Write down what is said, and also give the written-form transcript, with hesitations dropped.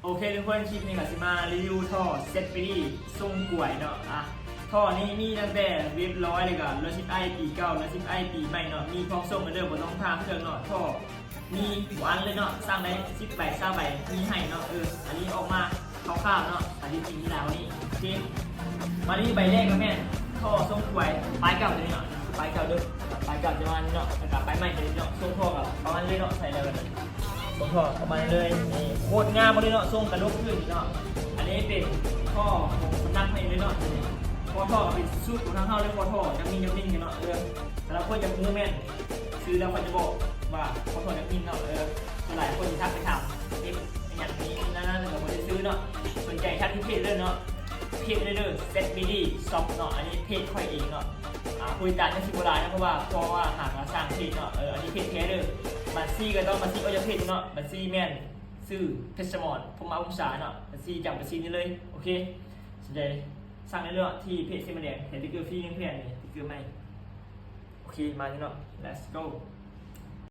โอเคทุกคนคลิปนี้ก็สิมารีวิวท่อเซตไปดีทรงกล้วยเนาะท่อนี้มีตั้งแต่เรียบร้อยเลยก็รถชิปไอปีเก่ารถชิปไอปีใหม่เนาะมีพร้อมส่งกันเดิมบนต้องทางเครื่องเนาะท่อมีหัวอันเลยเนาะสร้างได้10 ใบ20 ใบมีให้เนาะอันนี้ออกมาคร่าวๆเนาะอันนี้จริงที่แล้วนี่โอเคมาที่ใบแรกก็แม่ท่อทรงกล้วยปลายเก่าตัวนี้เนาะปลายเก่าเดิมปลายเก่าจะมาเนาะกับปลายใหม่ตัวนี้เนาะทรงท่อกับประมาณเลยเนาะใส่แล้วกันทรงท่อประมาณเลยนี่โคตรงามเลยเนาะทรงกระลุกขึ้นเนาะอันนี้เป็นท่อของสำนักให้เลยเนาะพอท่อเป็นสูตรของทางเข้าเลยพอท่อจะมีน้ำนิ่งกันเนาะแต่ละคนจะมือแม่นซื้อแล้วเขาจะบอกว่าพอท่อจะนิ่งเนาะหลายคนจะทักไปถามนี่อย่างนี้นั่นเราจะซื้อเนาะสนใจทักที่เพจเลยเนาะเพจเลยเซตบีดีซ็อกเนาะอันนี้เพจค่อยเองเนาะคุยกันในสิบโบราณนะเพราะว่าหากเราสร้างเพจเนาะอันนี้เพจแท้เลยบัตซี่ก็ต้องบัตซี่ก็จะเพจเนาะบัตซี่แม่นซื้อเพชรมอนผมเอาภาษาเนาะบัตซี่จำบัตซี่นี่เลยโอเคสนใจสร้างในเรื่องที่เพจเซมเดียนเห็นติ๊กเกอร์ฟรีเพื่อนๆนี่ติ๊กเกอร์ไม่โอเคมาเนาะ let's go